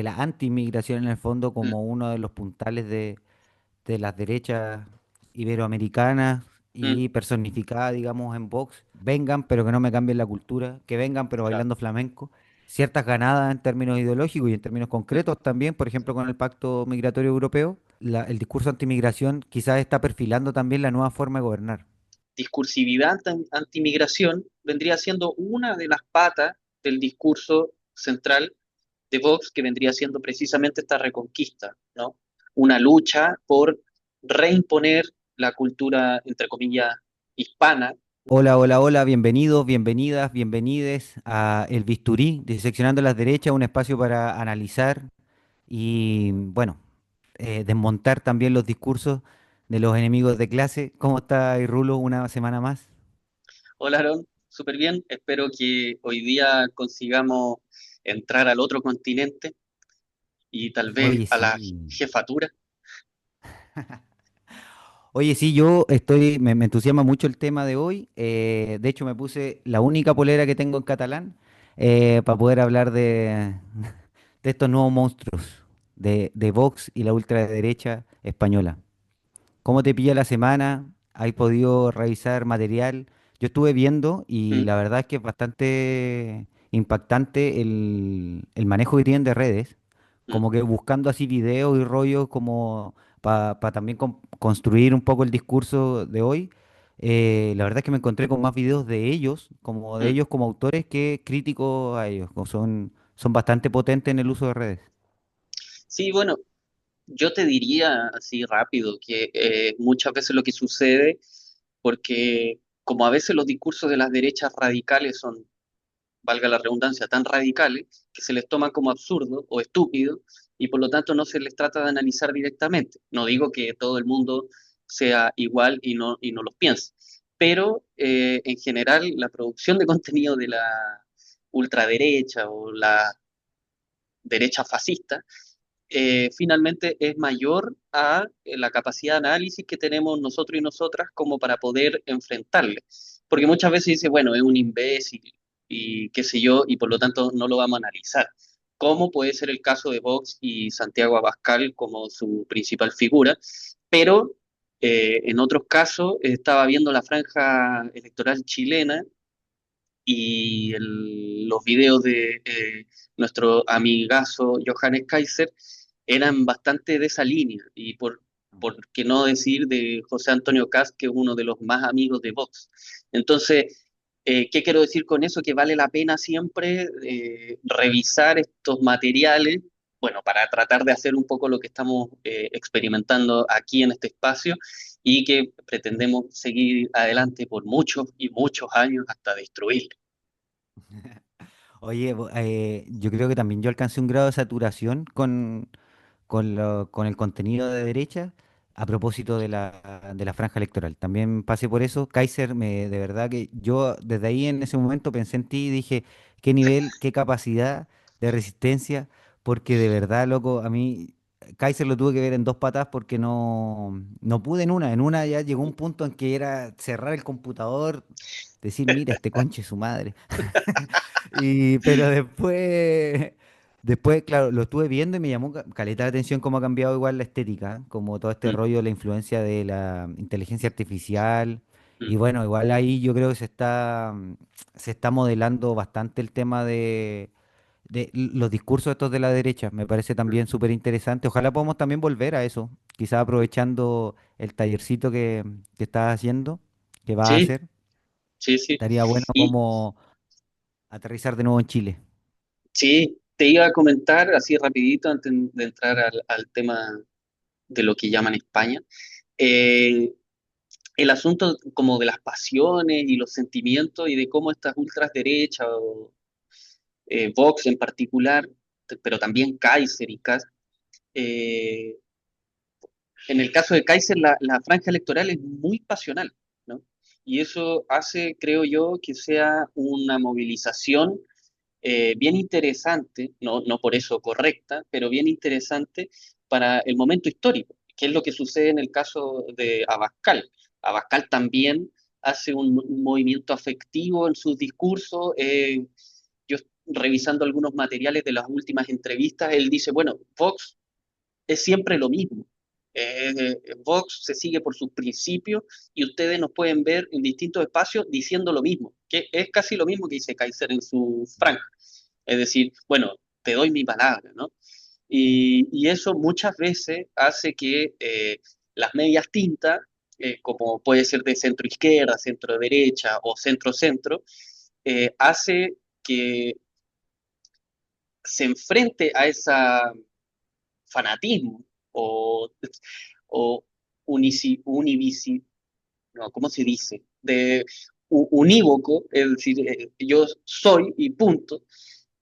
la anti-inmigración en el fondo Mm, como uno de los puntales de las derechas iberoamericanas mm, y personificada, digamos, en Vox. Vengan, pero que no me cambien la cultura, que vengan, pero claro. bailando flamenco. Ciertas ganadas en términos ideológicos y en términos Mm. concretos también, por ejemplo, con el Pacto Migratorio Europeo, el discurso antimigración quizás está perfilando también la nueva forma de gobernar. Discursividad antimigración vendría siendo una de las patas del discurso central de Vox, que vendría siendo precisamente esta reconquista, ¿no? Una lucha por reimponer la cultura, entre comillas, hispana. Hola, hola, hola, bienvenidos, bienvenidas, bienvenides a El Bisturí, Diseccionando las Derechas, un espacio para analizar y, bueno, desmontar también los discursos de los enemigos de clase. ¿Cómo está, Rulo, una semana más? Hola, Aaron, súper bien. Espero que hoy día consigamos entrar al otro continente y tal vez Oye, a la sí. jefatura. Oye, sí, yo estoy, me entusiasma mucho el tema de hoy. De hecho, me puse la única polera que tengo en catalán para poder hablar de estos nuevos monstruos de Vox y la ultraderecha española. ¿Cómo te pilla la semana? ¿Has podido revisar material? Yo estuve viendo y Mm, la verdad es que es bastante impactante el manejo que tienen de redes, mm. como que buscando así videos y rollos como para también construir un poco el discurso de hoy. La verdad es que me encontré con más videos de Mm. ellos como autores que críticos a ellos. Son bastante potentes en el uso de redes. Sí, bueno, yo te diría así rápido que muchas veces lo que sucede, porque como a veces los discursos de las derechas radicales son, valga la redundancia, tan radicales que se les toma como absurdo o estúpido y por lo tanto no se les trata de analizar directamente. No digo que todo el mundo sea igual y no los piense, pero en general la producción de contenido de la ultraderecha o la derecha fascista finalmente es mayor a la capacidad de análisis que tenemos nosotros y nosotras como para poder enfrentarle. Porque muchas veces dice, bueno, es un imbécil y qué sé yo, y por lo tanto no lo vamos a analizar. Como puede ser el caso de Vox y Santiago Abascal como su principal figura, pero en otros casos estaba viendo la franja electoral chilena y los videos de nuestro amigazo Johannes Kaiser eran bastante de esa línea, y por qué no decir de José Antonio Caz, que es uno de los más amigos de Vox. Entonces, ¿qué quiero decir con eso? Que vale la pena siempre revisar estos materiales, bueno, para tratar de hacer un poco lo que estamos experimentando aquí en este espacio y que pretendemos seguir adelante por muchos y muchos años hasta destruirlo. Oye, yo creo que también yo alcancé un grado de saturación con el contenido de derecha a propósito de la franja electoral. También pasé por eso. Kaiser, de verdad que yo desde ahí en ese momento pensé en ti y dije, qué nivel, qué capacidad de resistencia, porque de verdad, loco, a mí Kaiser lo tuve que ver en dos patas porque no pude en una. En una ya llegó un punto en que era cerrar el computador, decir, mira, este conche su madre. Pero después, claro, lo estuve viendo y me llamó caleta la atención cómo ha cambiado igual la estética, ¿eh? Como todo este Mm, rollo de la influencia de la inteligencia artificial. mm, Y bueno, igual ahí yo creo que se está modelando bastante el tema de los discursos estos de la derecha. Me parece mm. también súper interesante. Ojalá podamos también volver a eso, quizás aprovechando el tallercito que estás haciendo, que vas a Sí, hacer. sí, sí. Estaría bueno Y como aterrizar de nuevo en Chile. sí, te iba a comentar así rapidito antes de entrar al tema de lo que llaman España. eh, el asunto como de las pasiones y los sentimientos y de cómo estas ultras derechas o Vox en particular, pero también Kaiser y Kass, eh, en el caso de Kaiser la franja electoral es muy pasional, ¿no? Y eso hace, creo yo, que sea una movilización bien interesante, no por eso correcta, pero bien interesante para el momento histórico, que es lo que sucede en el caso de Abascal. Abascal también hace un movimiento afectivo en sus discursos. Yo revisando algunos materiales de las últimas entrevistas, él dice, bueno, Vox es siempre lo mismo. Vox se sigue por sus principios y ustedes nos pueden ver en distintos espacios diciendo lo mismo, que es casi lo mismo que dice Kaiser en su franja. Es decir, bueno, te doy mi palabra, ¿no? Y eso muchas veces hace que las medias tintas, como puede ser de centro izquierda, centro derecha o centro centro, hace que se enfrente a ese fanatismo o no, ¿cómo se dice? De unívoco, es decir, yo soy y punto.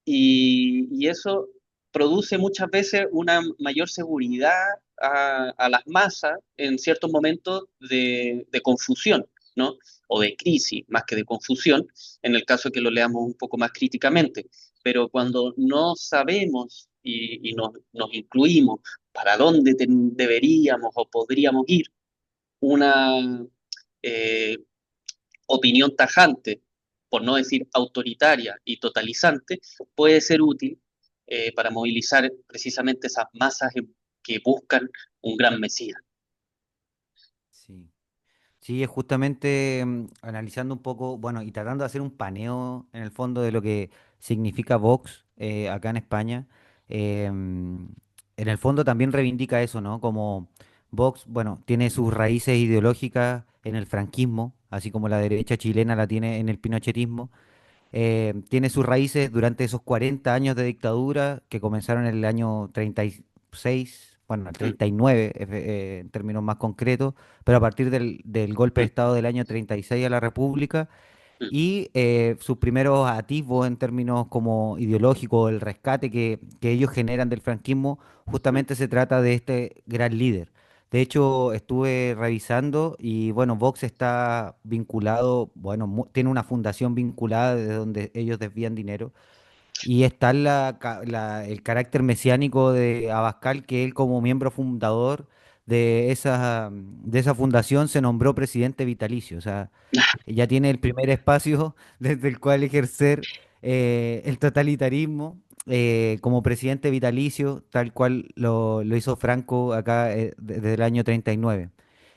Y eso produce muchas veces una mayor seguridad a las masas en ciertos momentos de confusión, ¿no? O de crisis, más que de confusión, en el caso que lo leamos un poco más críticamente. Pero cuando no sabemos y nos incluimos para dónde deberíamos o podríamos ir, una eh, opinión tajante, por no decir autoritaria y totalizante, puede ser útil para movilizar precisamente esas masas que buscan un gran Mesías. Sí. Sí, es justamente analizando un poco, bueno, y tratando de hacer un paneo en el fondo de lo que significa Vox acá en España. En el fondo también reivindica eso, ¿no? Como Vox, bueno, tiene sus raíces ideológicas en el franquismo, así como la derecha chilena la tiene en el pinochetismo. Tiene sus raíces durante esos 40 años de dictadura que comenzaron en el año 36, bueno, el Mm, 39 en términos más concretos, pero a partir del golpe de mm, Estado del año 36 a la República mm, y sus primeros atisbos en términos como ideológicos, el rescate que ellos generan del franquismo, mm, justamente se trata de este gran líder. De hecho, estuve revisando y bueno, Vox está vinculado, bueno, tiene una fundación vinculada de donde ellos desvían dinero y está el carácter mesiánico de Abascal, que él como miembro fundador de esa fundación se nombró presidente vitalicio. O sea, ya tiene el primer espacio desde el cual ejercer el totalitarismo como presidente vitalicio, tal cual lo hizo Franco acá desde el año 39.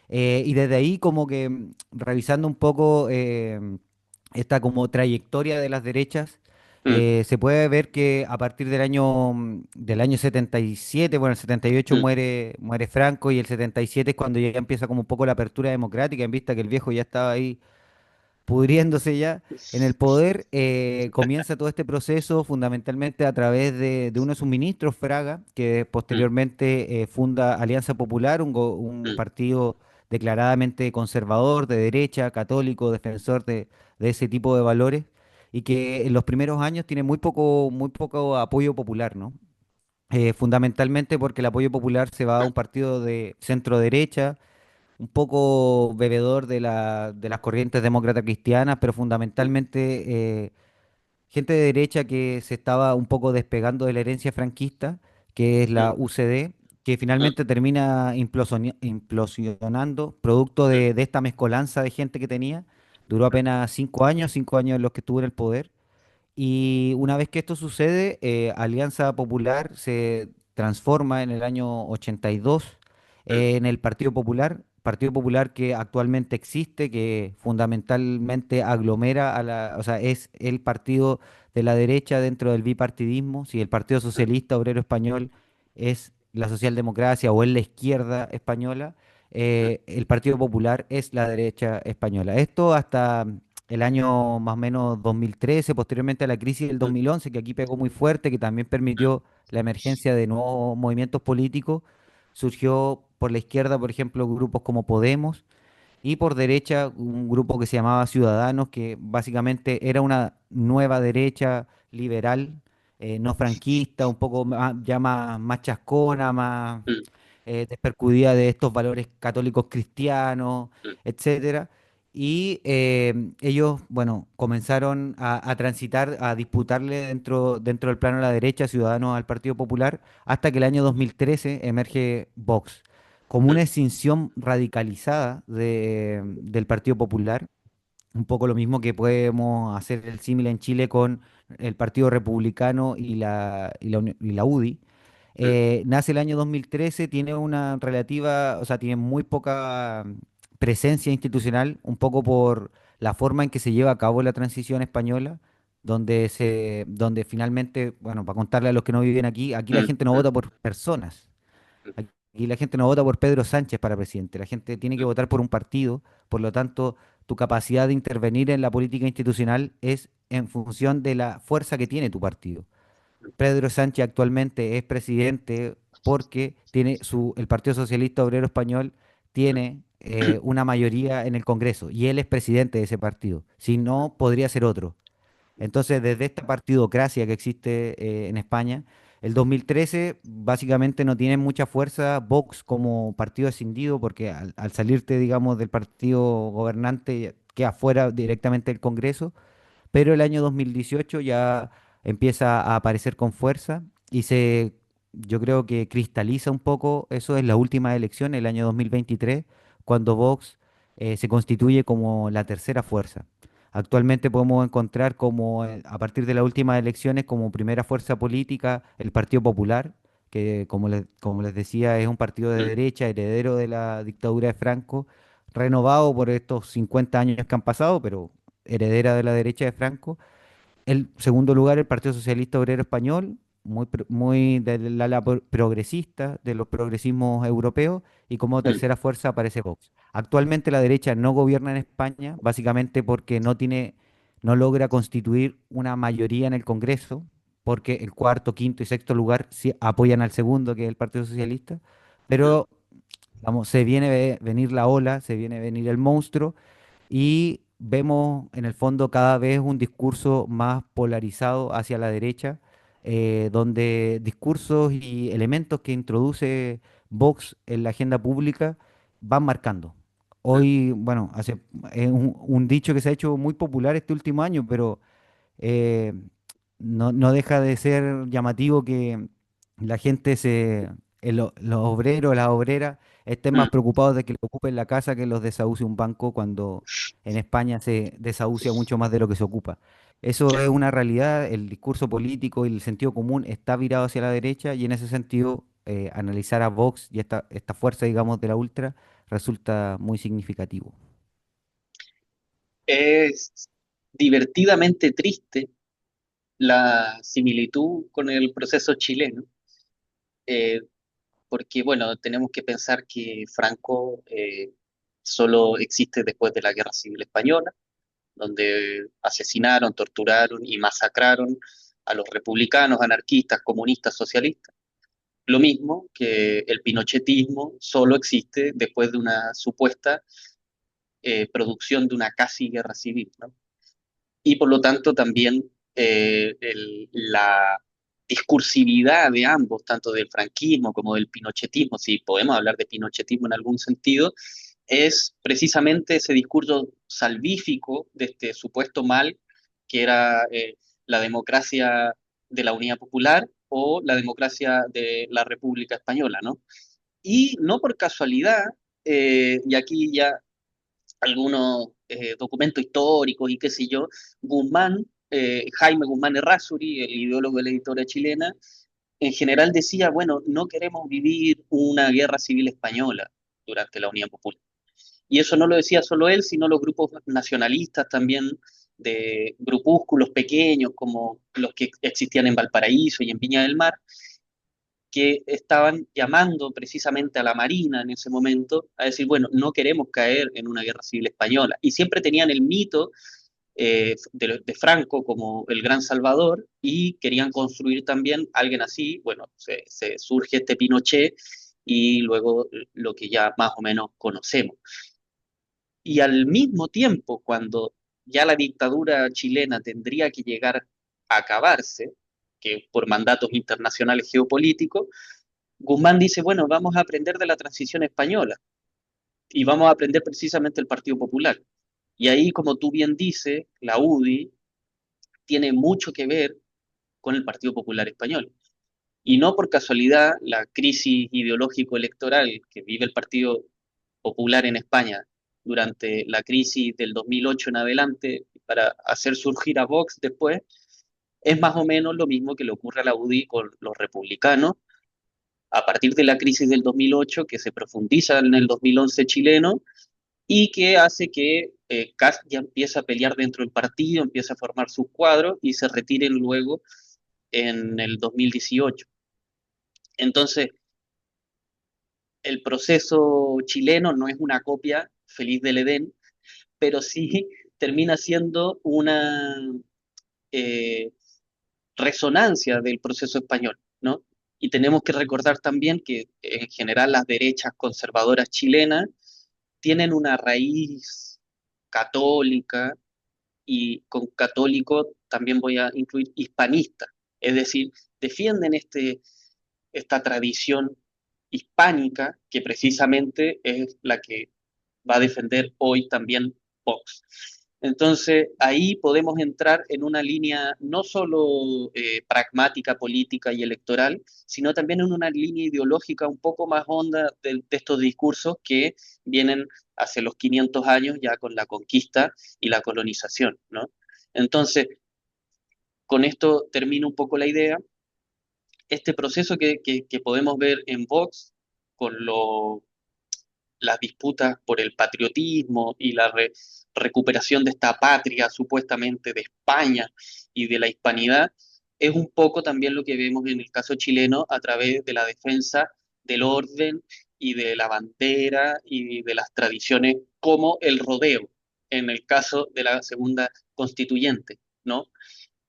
Y desde ahí como que revisando un poco esta como trayectoria de las derechas, mm, se puede ver que a partir del año 77, bueno, el 78 mm. muere Franco y el 77 es cuando ya empieza como un poco la apertura democrática, en vista que el viejo ya estaba ahí pudriéndose ya en el poder, comienza todo este proceso fundamentalmente a través de uno de sus ministros, Fraga, que Mm, posteriormente funda Alianza Popular, un mm, partido declaradamente conservador, de derecha, católico, defensor de ese tipo de valores, y que en los primeros años tiene muy poco apoyo popular, ¿no? Fundamentalmente porque el apoyo popular se va a un partido de centro derecha, un poco bebedor de las corrientes demócratas cristianas, pero mm, fundamentalmente gente de derecha que se estaba un poco despegando de la herencia franquista, que es la mm, UCD, que mm, finalmente termina implosionando, producto mm, de esta mezcolanza de gente que tenía. Duró apenas 5 años en los que estuvo en el poder. Y una vez que esto sucede, Alianza Popular se transforma en el año 82 mm, en el Partido Popular que actualmente existe, que fundamentalmente aglomera o sea, es el partido de la derecha dentro del bipartidismo. Si el Partido mm, Socialista Obrero Español es la socialdemocracia o es la izquierda española, mm, el Partido Popular es la derecha española. Esto hasta el año más o menos 2013, posteriormente a la crisis del mm, 2011, que aquí pegó muy fuerte, que también mm, permitió la emergencia de nuevos movimientos políticos. Surgió por la izquierda, por ejemplo, grupos como Podemos, y por derecha un grupo que se llamaba Ciudadanos, que básicamente era una nueva derecha liberal, no franquista, un poco ya más chascona, más mm, despercudida de estos valores católicos cristianos, mm, etcétera. Y ellos, bueno, comenzaron a transitar, a disputarle dentro del plano de la derecha, Ciudadanos al Partido Popular, hasta que el año 2013 emerge Vox, como mm, una escinsión radicalizada del Partido Popular, un poco lo mismo que podemos hacer el símil en Chile con el Partido Republicano y la UDI. mm, Nace el año 2013, tiene una relativa, o sea, tiene muy poca presencia institucional, un poco por la forma en que se lleva a cabo la transición española, donde finalmente, bueno, para contarle a los que no viven aquí, aquí la mm, gente no mm, vota por personas. mm, Aquí la gente no vota por Pedro Sánchez para presidente, la gente tiene que votar por un partido, por lo tanto, tu capacidad de intervenir en la política institucional es en función de la fuerza que tiene tu partido. Pedro Sánchez actualmente es presidente porque el Partido Socialista Obrero Español tiene una mayoría en el Congreso y él es presidente de ese partido. Si no, podría ser otro. Entonces, desde esta partidocracia que existe en España, el 2013 básicamente no tiene mucha fuerza Vox como partido escindido porque al salirte, digamos, del partido gobernante queda fuera directamente del Congreso, pero el año 2018 ya empieza a aparecer con fuerza y yo creo que cristaliza un poco eso en la última elección, el año 2023, cuando Vox se constituye como la tercera fuerza. Actualmente podemos encontrar como, a partir de las últimas elecciones, como primera fuerza política el Partido Popular, que como les decía es un partido de mm, derecha, heredero de la dictadura de Franco, renovado por estos 50 años que han pasado, pero heredera de la derecha de Franco. El segundo lugar, el Partido Socialista Obrero Español, muy del ala progresista, de los progresismos europeos, y como mm, tercera fuerza aparece Vox. Actualmente la derecha no gobierna en España, básicamente porque no logra constituir una mayoría en el Congreso, porque el cuarto, quinto y sexto lugar sí apoyan al segundo, que es el Partido Socialista, mm, pero vamos, se viene venir la ola, se viene venir el monstruo y vemos en el fondo cada vez un discurso más polarizado hacia la derecha, donde discursos y elementos que introduce Vox en la agenda pública van marcando. mm. Hoy, bueno, es un dicho que se ha hecho muy popular este último año, pero eh, no deja de ser llamativo que la gente los obreros, las obreras, estén más Mm. preocupados de que le ocupen la casa que los desahucie un banco cuando en España se desahucia mucho más de lo que se ocupa. Eso es una realidad, el discurso político y el sentido común está virado hacia la derecha y en ese sentido analizar a Vox y esta fuerza, digamos, de la ultra resulta muy significativo. Es divertidamente triste la similitud con el proceso chileno, eh, porque, bueno, tenemos que pensar que Franco solo existe después de la Guerra Civil Española, donde asesinaron, torturaron y masacraron a los republicanos, anarquistas, comunistas, socialistas. Lo mismo que el pinochetismo solo existe después de una supuesta producción de una casi guerra civil, ¿no? Y por lo tanto también la discursividad de ambos, tanto del franquismo como del pinochetismo, si podemos hablar de pinochetismo en algún sentido, es precisamente ese discurso salvífico de este supuesto mal que era la democracia de la Unidad Popular o la democracia de la República Española, ¿no? Y no por casualidad, y aquí ya algunos documentos históricos y qué sé yo, Guzmán, Jaime Guzmán Errázuriz, el ideólogo de la editora chilena, en general decía, bueno, no queremos vivir una guerra civil española durante la Unión Popular. Y eso no lo decía solo él, sino los grupos nacionalistas también, de grupúsculos pequeños como los que existían en Valparaíso y en Viña del Mar, que estaban llamando precisamente a la Marina en ese momento a decir, bueno, no queremos caer en una guerra civil española. Y siempre tenían el mito de Franco como el gran salvador y querían construir también alguien así. Bueno, se surge este Pinochet y luego lo que ya más o menos conocemos. Y al mismo tiempo, cuando ya la dictadura chilena tendría que llegar a acabarse, que por mandatos internacionales geopolíticos, Guzmán dice, bueno, vamos a aprender de la transición española y vamos a aprender precisamente el Partido Popular. Y ahí, como tú bien dices, la UDI tiene mucho que ver con el Partido Popular Español. Y no por casualidad, la crisis ideológico-electoral que vive el Partido Popular en España durante la crisis del 2008 en adelante, para hacer surgir a Vox después, Es más o menos lo mismo que le ocurre a la UDI con los republicanos a partir de la crisis del 2008, que se profundiza en el 2011 chileno y que hace que Kast ya empiece a pelear dentro del partido, empieza a formar sus cuadros y se retiren luego en el 2018. Entonces, el proceso chileno no es una copia feliz del Edén, pero sí termina siendo una eh, resonancia del proceso español, ¿no? Y tenemos que recordar también que en general las derechas conservadoras chilenas tienen una raíz católica y con católico también voy a incluir hispanista, es decir, defienden esta tradición hispánica que precisamente es la que va a defender hoy también Vox. Entonces, ahí podemos entrar en una línea no solo pragmática, política y electoral, sino también en una línea ideológica un poco más honda de estos discursos que vienen hace los 500 años ya con la conquista y la colonización, ¿no? Entonces, con esto termino un poco la idea. Este proceso que podemos ver en Vox con las disputas por el patriotismo y la recuperación de esta patria supuestamente de España y de la hispanidad, es un poco también lo que vemos en el caso chileno a través de la defensa del orden y de la bandera y de las tradiciones como el rodeo, en el caso de la segunda constituyente, ¿no?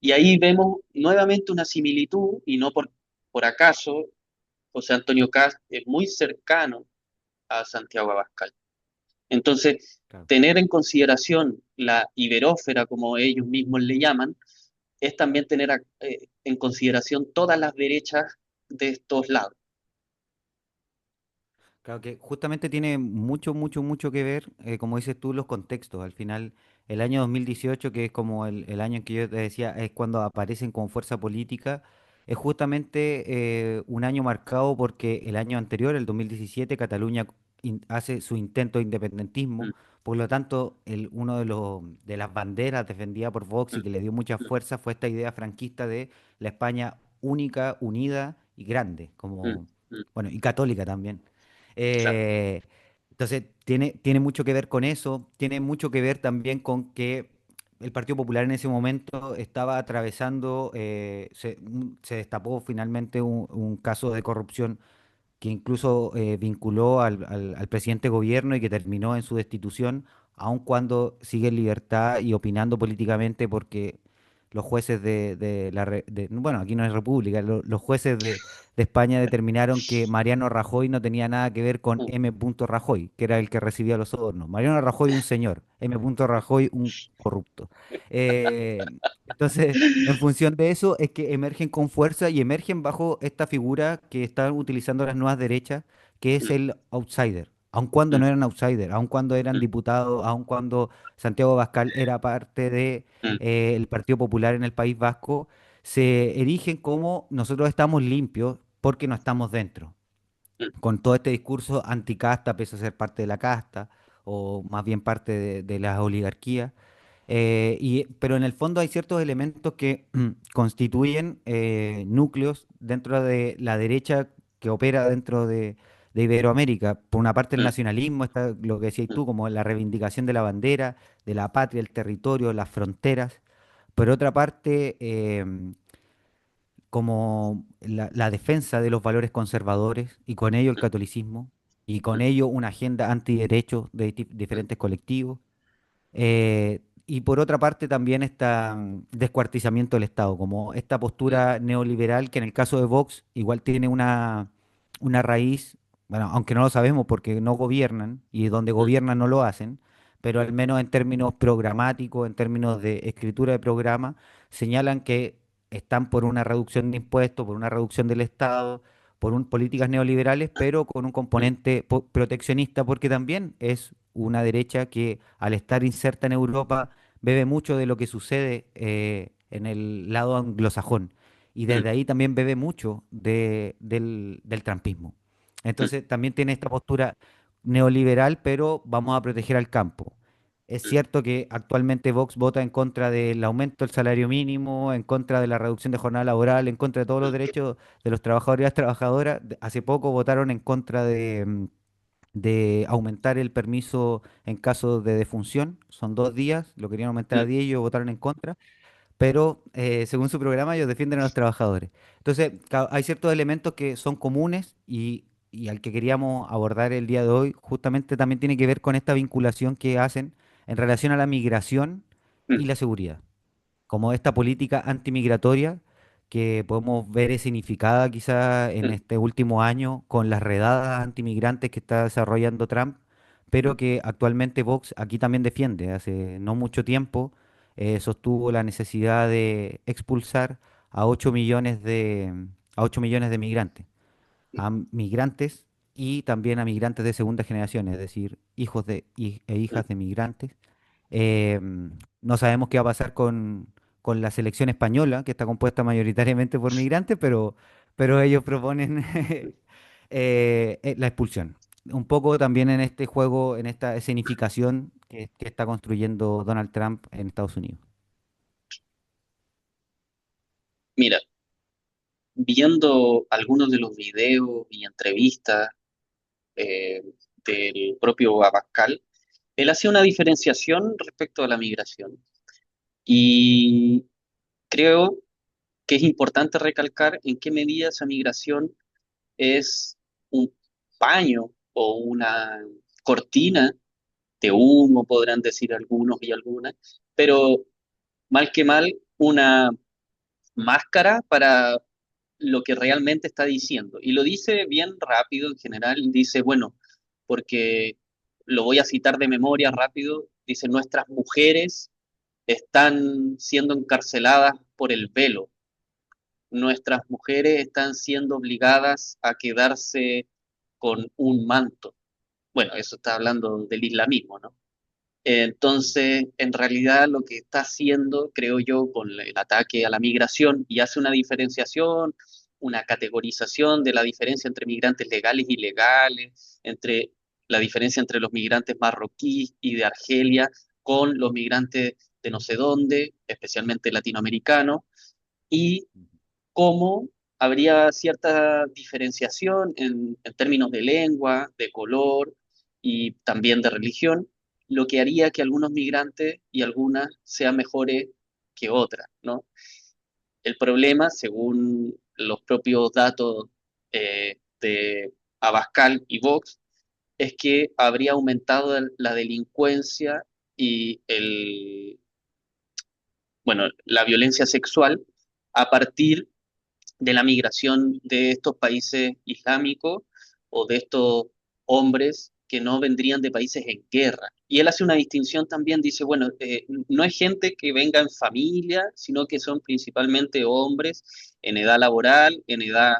Y ahí vemos nuevamente una similitud, y no por acaso, José Antonio Cast es muy cercano a Santiago Abascal. Entonces, Claro. tener en consideración la iberósfera, como ellos mismos le llaman, es también tener en consideración todas las derechas de estos lados. Claro que justamente tiene mucho, mucho, mucho que ver, como dices tú, los contextos. Al final, el año 2018, que es como el año en que yo te decía, es cuando aparecen con fuerza política, es justamente un año marcado porque el año anterior, el 2017, Cataluña hace su intento de independentismo. Mm, Por lo tanto, uno de las banderas defendida por Vox y mm, que le dio mucha mm, fuerza fue esta idea franquista de la España única, unida y grande, mm, como, mm, bueno, y católica también. claro. Eh, entonces, tiene mucho que ver con eso, tiene mucho que ver también con que el Partido Popular en ese momento estaba atravesando, se destapó finalmente un caso de corrupción que incluso vinculó al presidente de gobierno y que terminó en su destitución, aun cuando sigue en libertad y opinando políticamente porque los jueces bueno, aquí no es república, los jueces de España determinaron que Mariano Rajoy no tenía nada que ver con Mm, M. Rajoy, que era el que recibía los sobornos. Mariano Rajoy un señor, M. Rajoy un corrupto. Eh, entonces, en función de eso es que emergen con fuerza y emergen bajo esta figura que están utilizando las nuevas derechas, que es mm, el outsider. Aun cuando mm, no eran outsider, aun cuando eran mm, diputados, aun cuando Santiago Abascal era parte de mm, el Partido Popular en el País Vasco, se erigen como nosotros estamos limpios porque no estamos dentro. mm, Con todo este discurso anticasta, pese a ser parte de la casta, o más bien parte de las oligarquías. Pero en el fondo hay ciertos elementos que constituyen núcleos dentro de la derecha que opera dentro de Iberoamérica. Por una parte el mm, nacionalismo, está lo que decías mm, tú, como la reivindicación de la bandera, de la patria, el territorio, las fronteras. Por otra parte, como la defensa de los valores conservadores y con ello el catolicismo y con mm, ello una agenda antiderechos de mm, diferentes colectivos. Y por otra parte también este descuartizamiento del Estado, como esta mm, postura neoliberal que en el caso de Vox igual tiene una raíz, bueno, aunque no lo sabemos porque no gobiernan y donde mm, gobiernan no lo hacen, pero al menos en términos programáticos, en términos de escritura de programa, señalan que están por una reducción de impuestos, por una reducción del Estado, por políticas neoliberales, pero con un mm, componente proteccionista, porque también es una derecha que al estar inserta en Europa bebe mucho de lo que sucede en el lado anglosajón y mm, desde ahí también bebe mucho del trampismo. mm, Entonces también tiene esta postura neoliberal, pero vamos a proteger al campo. Es mm, cierto que actualmente Vox vota en contra del aumento del salario mínimo, en contra de la reducción de jornada laboral, en contra de todos los mm, derechos de los trabajadores y las trabajadoras. Hace poco votaron en contra de aumentar el permiso en caso de defunción. Son 2 días, lo querían aumentar a mm, 10 y ellos votaron en contra, pero según su programa ellos defienden a los trabajadores. Entonces, hay ciertos elementos que son comunes y al que queríamos abordar el día de hoy, justamente también tiene que ver con esta vinculación que hacen en relación a la migración mm, y la seguridad, como esta política antimigratoria que podemos ver significada quizá en mm, este último año con las redadas antimigrantes que está desarrollando Trump, pero que actualmente Vox aquí también defiende. Hace no mucho tiempo sostuvo la necesidad de expulsar a 8 millones a 8 millones de migrantes, a migrantes y también a migrantes de segunda generación, es decir, hijos e mm. hijas de migrantes. Eh, no sabemos qué va a pasar con la selección española, que está compuesta mayoritariamente por migrantes, pero ellos proponen la expulsión. Un poco también en este juego, en esta escenificación que está construyendo Donald Trump en Estados Unidos. Mira, viendo algunos de los videos y entrevistas eh, del propio Abascal, él hacía una diferenciación respecto a la migración. Y creo que es importante recalcar en qué medida esa migración es un paño o una cortina de humo, podrán decir algunos y algunas, pero mal que mal, una máscara para lo que realmente está diciendo. Y lo dice bien rápido en general, dice, bueno, porque lo voy a citar de memoria rápido, dice, nuestras mujeres están siendo encarceladas por el velo, nuestras mujeres están siendo obligadas a quedarse con un manto. Bueno, eso está hablando del islamismo, ¿no? Entonces, en realidad lo que está haciendo, creo yo, con el ataque a la migración y hace una diferenciación, una categorización de la diferencia entre migrantes legales y ilegales, entre la diferencia entre los migrantes marroquíes y de Argelia con los migrantes de no sé dónde, especialmente latinoamericanos, y cómo habría cierta diferenciación en términos de lengua, de color y también de religión, lo que haría que algunos migrantes y algunas sean mejores que otras, ¿no? El problema, según los propios datos de Abascal y Vox, es que habría aumentado la delincuencia y bueno, la violencia sexual a partir de la migración de estos países islámicos o de estos hombres que no vendrían de países en guerra. Y él hace una distinción también, dice, bueno, no es gente que venga en familia, sino que son principalmente hombres en edad laboral, en edad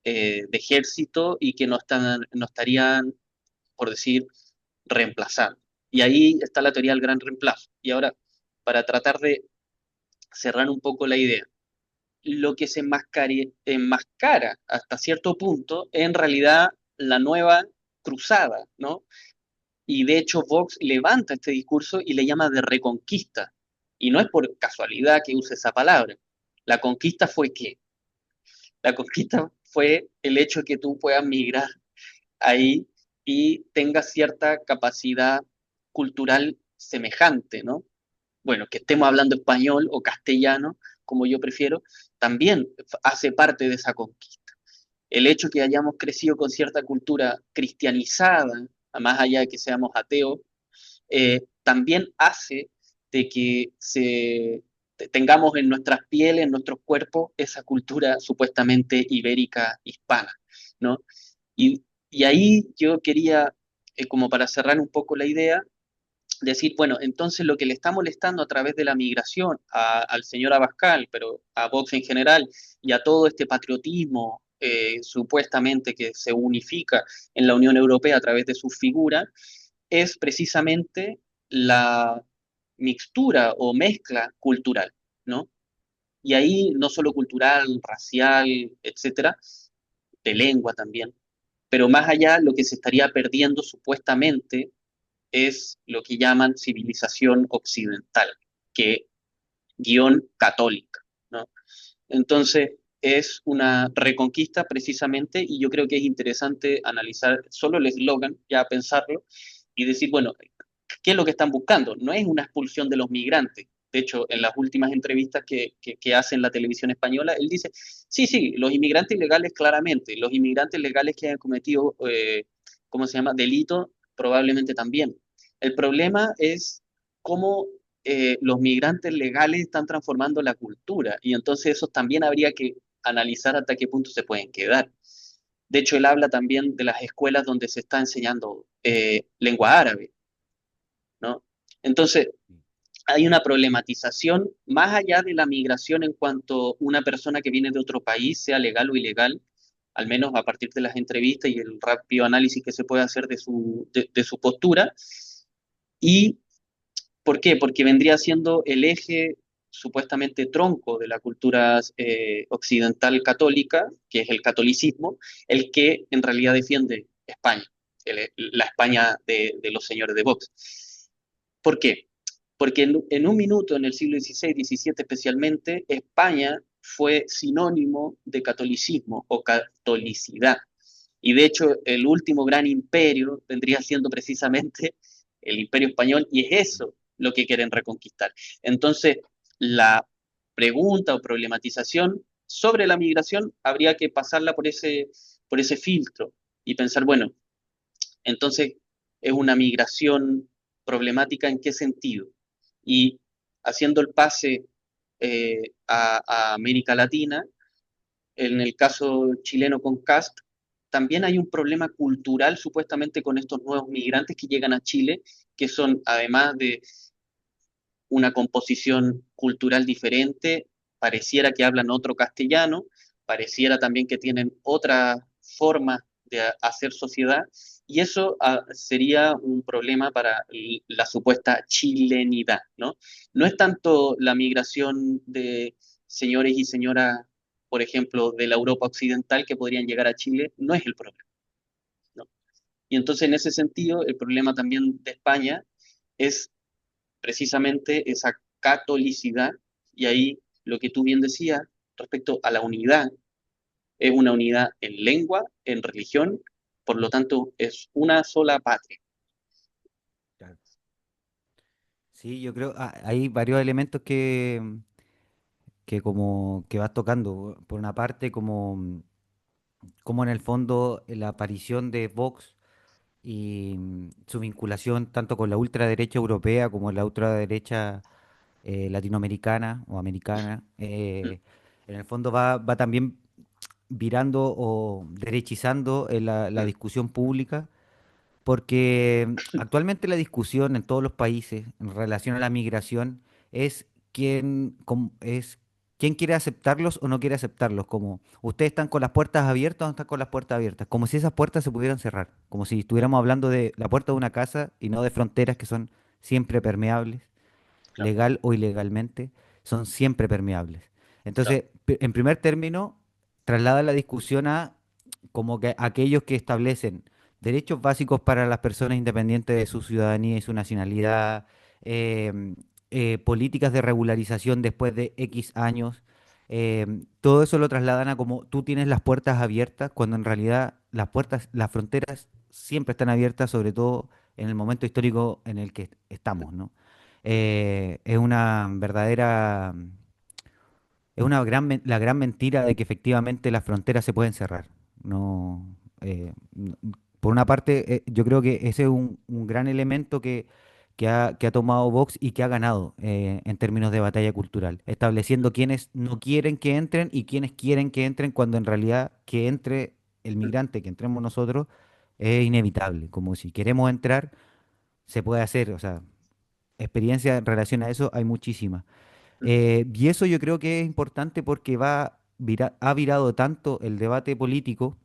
de ejército y que no estarían, por decir, reemplazando. Y ahí está la teoría del gran reemplazo. Y ahora, para tratar de cerrar un poco la idea, lo que se enmascara hasta cierto punto es en realidad la nueva cruzada, ¿no? Y de hecho Vox levanta este discurso y le llama de reconquista. Y no es por casualidad que use esa palabra. La conquista fue ¿qué? La conquista fue el hecho de que tú puedas migrar ahí y tengas cierta capacidad cultural semejante, ¿no? Bueno, que estemos hablando español o castellano, como yo prefiero, también hace parte de esa conquista. El hecho que hayamos crecido con cierta cultura cristianizada, más allá de que seamos ateos, también hace de que tengamos en nuestras pieles, en nuestros cuerpos, esa cultura supuestamente ibérica hispana, ¿no? Y ahí yo quería, como para cerrar un poco la idea, decir, bueno, entonces lo que le está molestando a través de la migración al señor Abascal, pero a Vox en general, y a todo este patriotismo supuestamente que se unifica en la Unión Europea a través de su figura, es precisamente la mixtura o mezcla cultural, ¿no? Y ahí no solo cultural, racial, etcétera, de lengua también, pero más allá lo que se estaría perdiendo supuestamente es lo que llaman civilización occidental, que guión católica, ¿no? Entonces, es una reconquista precisamente y yo creo que es interesante analizar solo el eslogan, ya pensarlo, y decir, bueno, ¿qué es lo que están buscando? No es una expulsión de los migrantes. De hecho, en las últimas entrevistas que hace en la televisión española, él dice, sí, sí, los inmigrantes ilegales claramente, los inmigrantes legales que han cometido, ¿cómo se llama?, delito, probablemente también. El problema es cómo los migrantes legales están transformando la cultura y entonces eso también habría que analizar hasta qué punto se pueden quedar. De hecho, él habla también de las escuelas donde se está enseñando lengua árabe, ¿no? Entonces, hay una problematización más allá de la migración en cuanto una persona que viene de otro país, sea legal o ilegal, al menos a partir de las entrevistas y el rápido análisis que se puede hacer de su postura. ¿Y por qué? Porque vendría siendo el eje supuestamente tronco de la cultura occidental católica, que es el catolicismo, el que en realidad defiende España, la España de los señores de Vox. ¿Por qué? Porque en un minuto, en el siglo XVI, XVII especialmente, España fue sinónimo de catolicismo o catolicidad. Y de hecho, el último gran imperio vendría siendo precisamente el imperio español, y es eso lo que quieren reconquistar. Entonces, la pregunta o problematización sobre la migración habría que pasarla por ese filtro y pensar, bueno, entonces, ¿es una migración problemática en qué sentido? Y haciendo el pase a América Latina, en el caso chileno con Cast, también hay un problema cultural supuestamente con estos nuevos migrantes que llegan a Chile, que son, además de una composición cultural diferente, pareciera que hablan otro castellano, pareciera también que tienen otra forma de hacer sociedad, y eso sería un problema para la supuesta chilenidad, ¿no? No es tanto la migración de señores y señoras, por ejemplo, de la Europa occidental que podrían llegar a Chile, no es el problema, ¿no? Y entonces, en ese sentido, el problema también de España es precisamente esa catolicidad, y ahí lo que tú bien decías respecto a la unidad, es una unidad en lengua, en religión, por lo tanto es una sola patria. Claro. Sí, yo creo, hay varios elementos que como que vas tocando. Por una parte, como en el fondo la aparición de Vox y su vinculación tanto con la ultraderecha europea como la ultraderecha latinoamericana o americana, en el fondo va también virando o derechizando la Mm, discusión pública, porque actualmente la discusión en todos los países en relación a la migración es quién quiere aceptarlos o no quiere aceptarlos, como ustedes están con las puertas abiertas o no están con las puertas abiertas, como si esas puertas se pudieran cerrar, como si estuviéramos hablando de la puerta de una casa y no de fronteras que son siempre permeables, claro, legal o ilegalmente, son siempre permeables. claro, Entonces, en primer término, traslada la discusión a como que aquellos que establecen derechos básicos para las personas independientes de su ciudadanía y su nacionalidad, em, políticas de regularización después de X años, todo eso lo trasladan a como tú tienes las puertas abiertas, cuando en realidad las puertas, las fronteras siempre están abiertas, sobre todo en el momento histórico en el que estamos, ¿no? Es una verdadera, es una la gran mentira de que efectivamente las fronteras se pueden cerrar. No, por una parte, yo creo que ese es un gran elemento que ha tomado Vox y que ha ganado en términos de batalla cultural, estableciendo quiénes no quieren que entren y quiénes quieren que entren, cuando en realidad que entre el migrante, que entremos nosotros, es inevitable. Como si queremos entrar, se puede hacer. O sea, experiencia en relación a eso hay muchísimas. Y eso yo creo que es importante porque ha virado tanto el debate político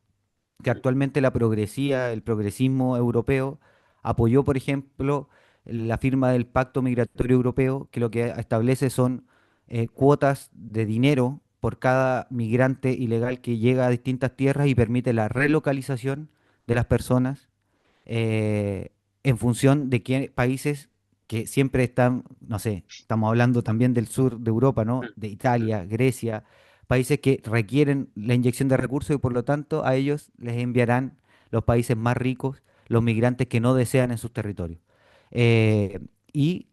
que actualmente la progresía, el progresismo europeo, apoyó, por ejemplo, la firma del Pacto Migratorio Europeo, que lo que establece son cuotas de dinero por cada migrante ilegal que llega a distintas tierras y permite la relocalización de las personas. eh, en función de qué países que siempre están, no sé, estamos hablando también del sur de Europa, ¿no? mm, De mm, Italia, Grecia, países que requieren la inyección de recursos y por lo tanto a ellos les enviarán los países más ricos los migrantes que no desean en sus territorios. Eh, y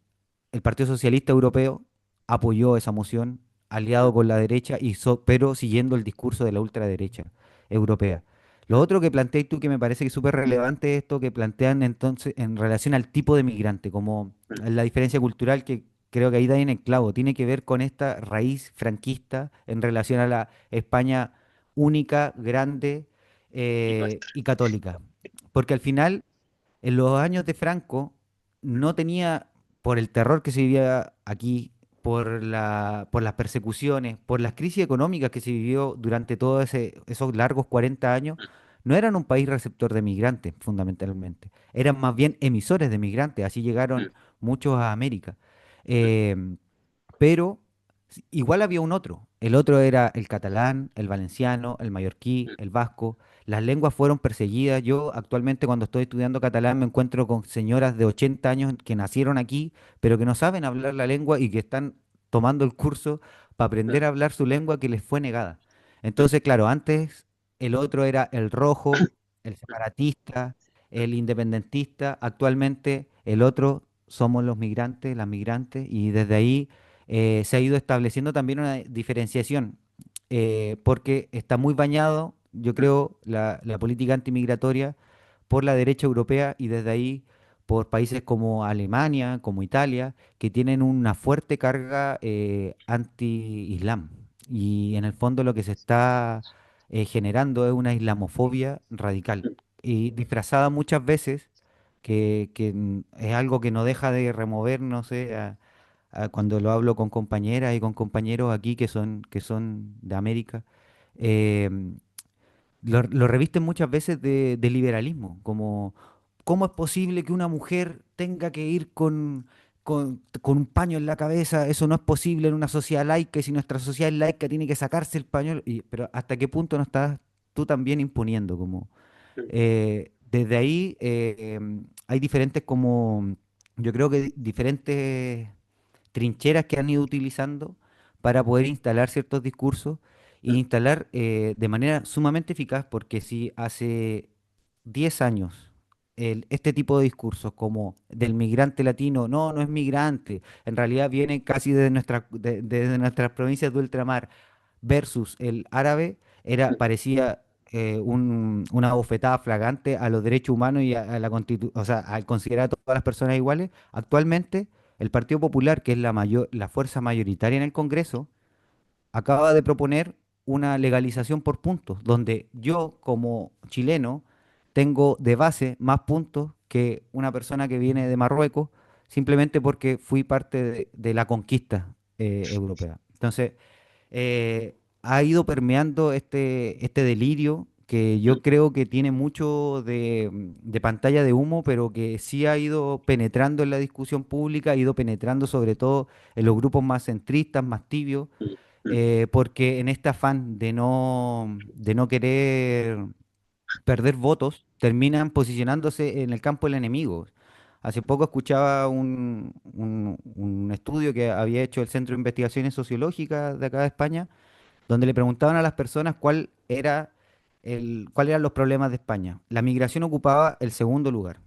el Partido Socialista Europeo apoyó esa moción, mm, aliado con la derecha, pero siguiendo el discurso de la ultraderecha europea. Lo mm, otro que planteas tú que me parece que es súper relevante es esto que plantean entonces en relación al tipo de migrante, como mm, la diferencia cultural que creo que ahí da en el clavo, tiene que ver con esta raíz franquista en relación a la España única, grande y nuestra. y católica. Porque al final en los años de Franco no tenía, por el terror que se vivía aquí, por las persecuciones, por las crisis económicas que se vivió durante todos esos largos 40 años, Mm, no eran un país receptor de migrantes, fundamentalmente. Eran más bien emisores de migrantes. Así mm, llegaron muchos a América. mm, Eh, pero igual había un otro. El otro era el catalán, el valenciano, el mallorquí, mm, el vasco. Las lenguas fueron perseguidas. Yo actualmente cuando estoy estudiando catalán me encuentro con señoras de 80 años que nacieron aquí, pero que no saben hablar la lengua y que están tomando el curso para mm, aprender a hablar su lengua que les fue negada. Entonces, claro, antes el otro era el rojo, el separatista, el independentista. Actualmente el otro somos los migrantes, las migrantes, y desde ahí se ha ido estableciendo también una diferenciación, porque está muy bañado, yo mm, creo, la política antimigratoria por la derecha europea y desde ahí por países como Alemania, como Italia, que tienen una fuerte carga anti-islam. Y en el fondo lo que se está generando es una islamofobia radical mm. y disfrazada muchas veces, que es algo que no deja de remover, no sé, cuando lo hablo con compañeras y con compañeros aquí que son de América, eh, lo revisten muchas veces de liberalismo, como cómo es posible que una mujer tenga que ir con un paño en la cabeza, eso no es posible en una sociedad laica, y si nuestra sociedad es laica tiene que sacarse el pañuelo, pero ¿hasta qué punto no estás tú también imponiendo? Como, Mm, desde ahí hay diferentes como, yo creo que diferentes trincheras que han ido utilizando para poder instalar ciertos discursos e mm, instalar de manera sumamente eficaz, porque si hace 10 años este tipo de discursos como del migrante latino, no, no es migrante, en realidad viene casi desde nuestras provincias de ultramar, versus el árabe, mm, parecía una bofetada flagrante a los derechos humanos y a o sea, al considerar a todas las personas iguales. Actualmente, el Partido Popular, que es la fuerza mayoritaria en el Congreso, acaba de proponer una legalización por puntos, donde yo como chileno tengo de base más puntos que una persona que viene de Marruecos, simplemente porque fui parte de la conquista europea. Entonces, ha ido permeando este delirio que mm, yo creo que tiene mucho de pantalla de humo, pero que sí ha ido penetrando en la discusión pública, ha ido penetrando sobre todo en los grupos más centristas, más tibios, mm, mm, porque en este afán de no querer perder votos, terminan posicionándose en el campo del enemigo. Hace poco escuchaba un estudio que había hecho el Centro de Investigaciones Sociológicas de acá de España, donde le preguntaban a las personas cuál eran los problemas de España. La migración ocupaba el segundo lugar.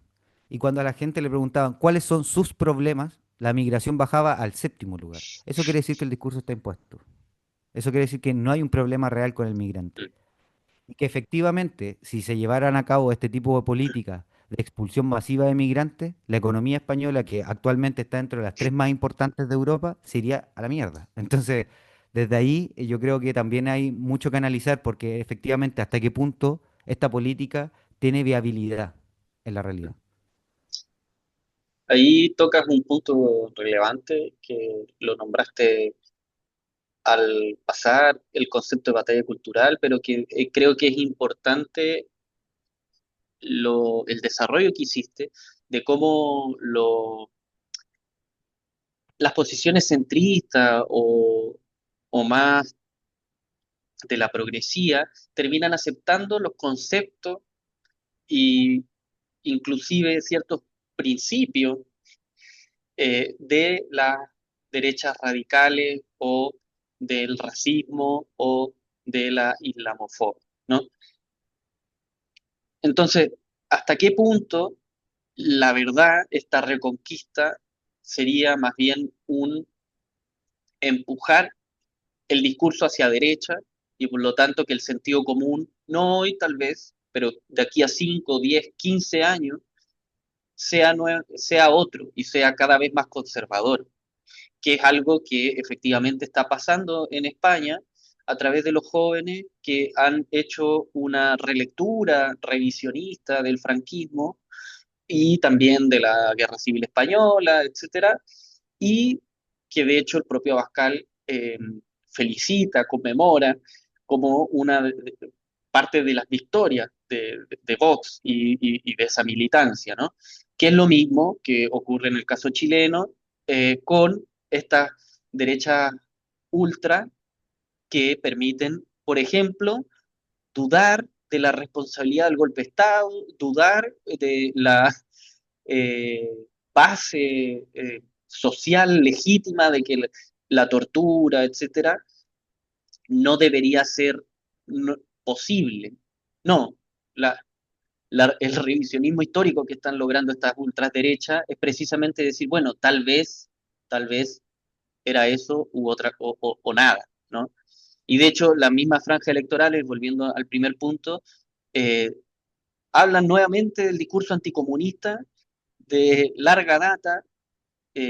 Y cuando a la gente le preguntaban cuáles son sus problemas, la migración bajaba al séptimo lugar. Eso quiere decir que el discurso está impuesto. Eso quiere decir que no hay un problema real con el migrante. mm. Y que efectivamente, si se llevaran a cabo este tipo de políticas de expulsión masiva de migrantes, la economía española, que actualmente está entre las tres más importantes de Europa, se iría a la mierda. Entonces, desde ahí yo creo que también hay mucho que analizar porque efectivamente hasta qué punto esta política tiene viabilidad en la realidad. Ahí tocas un punto relevante que lo nombraste al pasar el concepto de batalla cultural, pero que creo que es importante el desarrollo que hiciste de cómo las posiciones centristas o más de la progresía terminan aceptando los conceptos y inclusive ciertos principio de las derechas radicales o del racismo o de la islamofobia, ¿no? Entonces, ¿hasta qué punto la verdad, esta reconquista sería más bien un empujar el discurso hacia derecha y por lo tanto que el sentido común, no hoy tal vez, pero de aquí a 5, 10, 15 años, sea otro y sea cada vez más conservador, que es algo que efectivamente está pasando en España a través de los jóvenes que han hecho una relectura revisionista del franquismo y también de la Guerra Civil Española, etcétera, y que de hecho el propio Abascal felicita, conmemora como una parte de las victorias de Vox y de esa militancia, ¿no? Que es lo mismo que ocurre en el caso chileno con estas derechas ultra que permiten, por ejemplo, dudar de la responsabilidad del golpe de Estado, dudar de la eh, base social legítima de que la tortura, etcétera, no debería ser no- posible. No, la, el revisionismo histórico que están logrando estas ultraderechas es precisamente decir, bueno, tal vez era eso u otra o nada, ¿no? Y de hecho, las mismas franjas electorales, volviendo al primer punto, eh, hablan nuevamente del discurso anticomunista de larga data,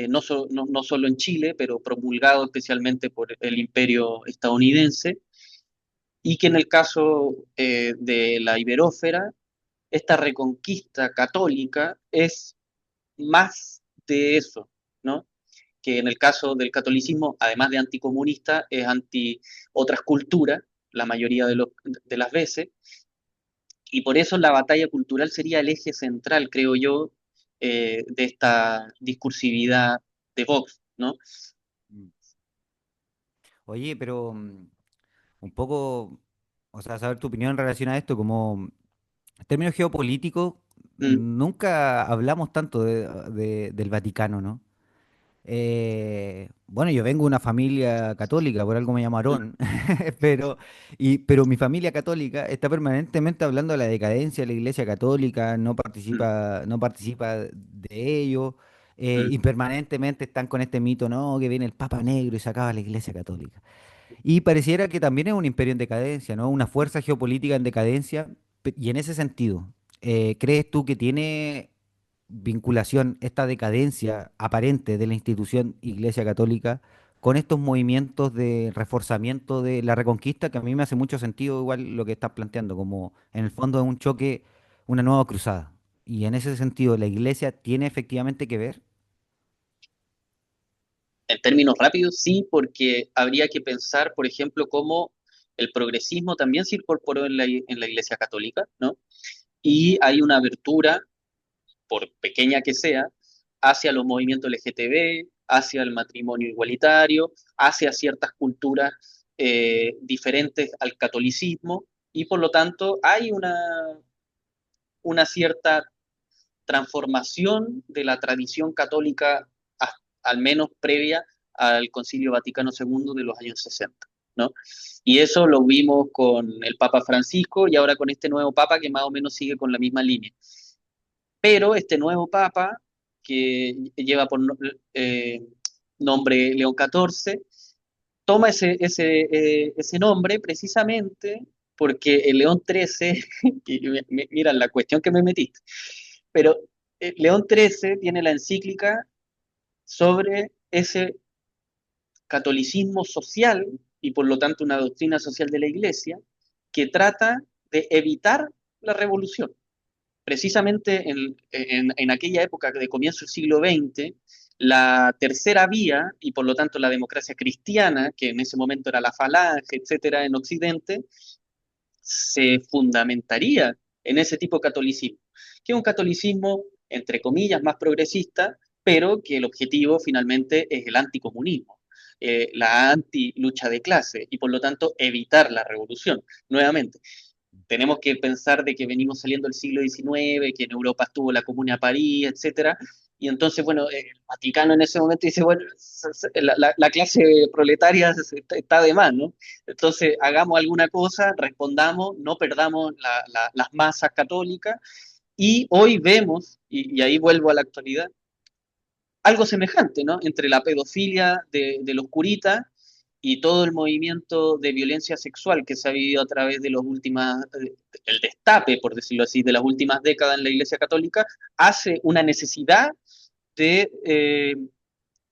no solo en Chile, pero promulgado especialmente por el imperio estadounidense, y que en el caso de la iberósfera, esta reconquista católica es más de eso, ¿no? Que en el caso del catolicismo, además de anticomunista, es anti otras culturas, la mayoría de las veces, y por eso la batalla cultural sería el eje central, creo yo, de esta discursividad de Vox, ¿no? Mm. Oye, pero un poco, o sea, saber tu opinión en relación a esto, como en términos geopolíticos, Mm, nunca hablamos tanto del Vaticano, ¿no? Bueno, yo vengo de una familia católica, por algo me llamo mm, Aarón, pero mi familia católica está permanentemente hablando de la decadencia de la Iglesia Católica, mm, no participa de ello, mm. y permanentemente están con este mito, ¿no? Que viene el Papa Negro y se acaba la Iglesia Católica. Y pareciera que también es un imperio en decadencia, ¿no? Una fuerza geopolítica en decadencia. Y en ese sentido, ¿crees tú que tiene vinculación esta decadencia aparente de la institución Iglesia Católica con estos movimientos de reforzamiento de la Reconquista, que a mí me hace mucho sentido igual lo que estás planteando, como en el fondo es un choque, una nueva cruzada? Y en ese sentido, ¿la Iglesia tiene efectivamente que ver? En términos rápidos, sí, porque habría que pensar, por ejemplo, cómo el progresismo también se incorporó en la Iglesia Católica, ¿no? Y hay una abertura, por pequeña que sea, hacia los movimientos LGTB, hacia el matrimonio igualitario, hacia ciertas culturas diferentes al catolicismo, y por lo tanto hay una cierta transformación de la tradición católica, al menos previa al Concilio Vaticano II de los años 60, ¿no? Y eso lo vimos con el Papa Francisco y ahora con este nuevo Papa que más o menos sigue con la misma línea. Pero este nuevo Papa, que lleva por nombre León XIV, toma ese nombre precisamente porque el León XIII, y mira la cuestión que me metiste, pero León XIII tiene la encíclica sobre ese catolicismo social y por lo tanto una doctrina social de la Iglesia que trata de evitar la revolución. Precisamente en aquella época de comienzo del siglo XX, la tercera vía y por lo tanto la democracia cristiana, que en ese momento era la falange, etcétera, en Occidente, se fundamentaría en ese tipo de catolicismo, que es un catolicismo, entre comillas, más progresista, pero que el objetivo finalmente es el anticomunismo, la anti-lucha de clase y por lo tanto evitar la revolución, nuevamente. tenemos que pensar de que venimos saliendo del siglo XIX, que en Europa estuvo la Comuna de París, etcétera. Y entonces, bueno, el Vaticano en ese momento dice, bueno, la clase proletaria está de más, ¿no? Entonces, hagamos alguna cosa, respondamos, no perdamos las masas católicas. Y hoy vemos, y ahí vuelvo a la actualidad, algo semejante, ¿no? Entre la pedofilia de los curitas y todo el movimiento de violencia sexual que se ha vivido a través de el destape, por decirlo así, de las últimas décadas en la Iglesia Católica, hace una necesidad de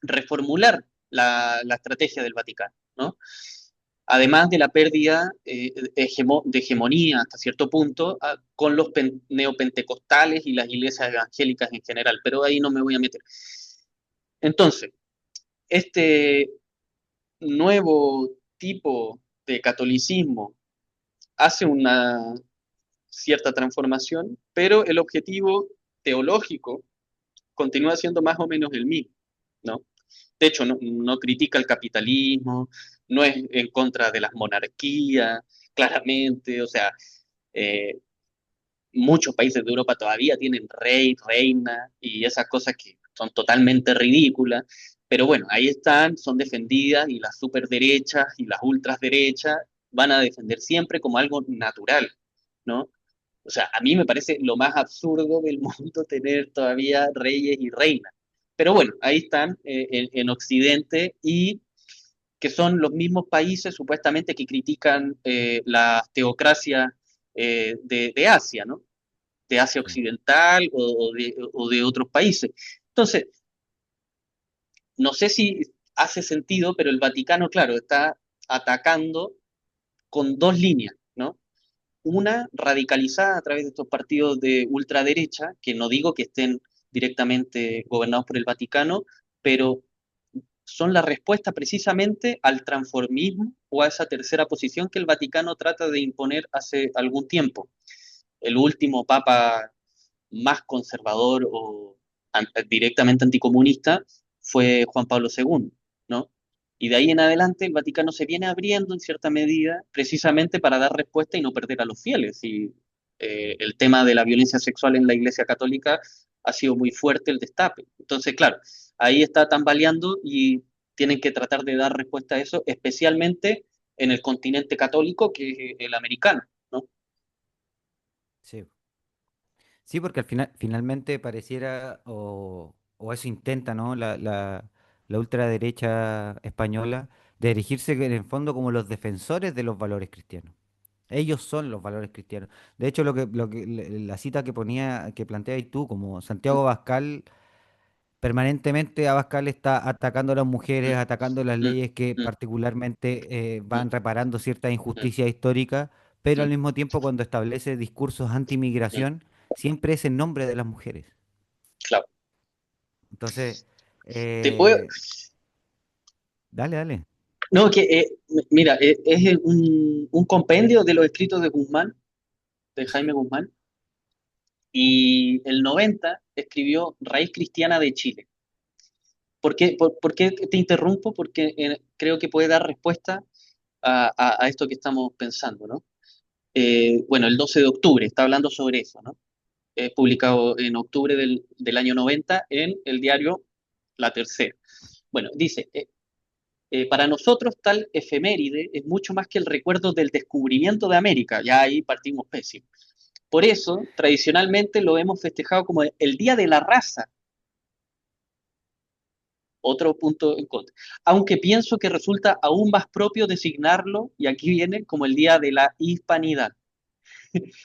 reformular la estrategia del Vaticano, ¿no? Además de la pérdida de hegemonía hasta cierto punto con los neopentecostales y las iglesias evangélicas en general, pero ahí no me voy a meter. Entonces, este nuevo tipo de catolicismo hace una cierta transformación, pero el objetivo teológico continúa siendo más o menos el mismo, ¿no? De hecho, no critica el capitalismo, no es en contra de las monarquías, claramente, o sea, eh, muchos países de Europa todavía tienen rey, reina y esas cosas que son totalmente ridículas, pero bueno, ahí están, son defendidas y las superderechas y las ultraderechas van a defender siempre como algo natural, ¿no? O sea, a mí me parece lo más absurdo del mundo tener todavía reyes y reinas. Pero bueno, ahí están en Occidente y que son los mismos países supuestamente que critican la teocracia de Asia, ¿no? De Asia Sí. Occidental o de otros países. Entonces, no sé si hace sentido, pero el Vaticano, claro, está atacando con dos líneas, ¿no? Una radicalizada a través de estos partidos de ultraderecha, que no digo que estén directamente gobernados por el Vaticano, pero son la respuesta precisamente al transformismo o a esa tercera posición que el Vaticano trata de imponer hace algún tiempo. El último papa más conservador o directamente anticomunista fue Juan Pablo II, ¿no? Y de ahí en adelante el Vaticano se viene abriendo en cierta medida precisamente para dar respuesta y no perder a los fieles. Y el tema de la violencia sexual en la Iglesia Católica ha sido muy fuerte el destape. Entonces, claro, ahí está tambaleando y tienen que tratar de dar respuesta a eso, especialmente en el continente católico, que es el americano, ¿no? Sí. Sí, porque al final, finalmente pareciera, o eso intenta, ¿no? La ultraderecha española, de erigirse en el fondo como los defensores de los valores cristianos. Ellos son los valores cristianos. De hecho, la cita que ponía, que planteabas tú, como Mm, Santiago Abascal, permanentemente Abascal está atacando a las mujeres, mm, atacando las mm, leyes que mm, particularmente mm, van reparando ciertas mm, injusticias históricas, pero al mm, mismo tiempo cuando establece discursos mm. anti-inmigración, siempre es en nombre de las mujeres. Claro. Entonces, Te puedo, eh, dale, dale. no, que mira, es un compendio de los escritos de Guzmán, de Jaime Guzmán, y el 90 escribió Raíz Cristiana de Chile. ¿Por qué te interrumpo? Porque creo que puede dar respuesta a esto que estamos pensando, ¿no? Bueno, el 12 de octubre está hablando sobre eso, ¿no? Publicado en octubre del año 90 en el diario La Tercera. Bueno, dice, para nosotros tal efeméride es mucho más que el recuerdo del descubrimiento de América, ya ahí partimos pésimo. Por eso, tradicionalmente lo hemos festejado como el Día de la Raza, otro punto en contra. Aunque pienso que resulta aún más propio designarlo, y aquí viene, como el Día de la Hispanidad.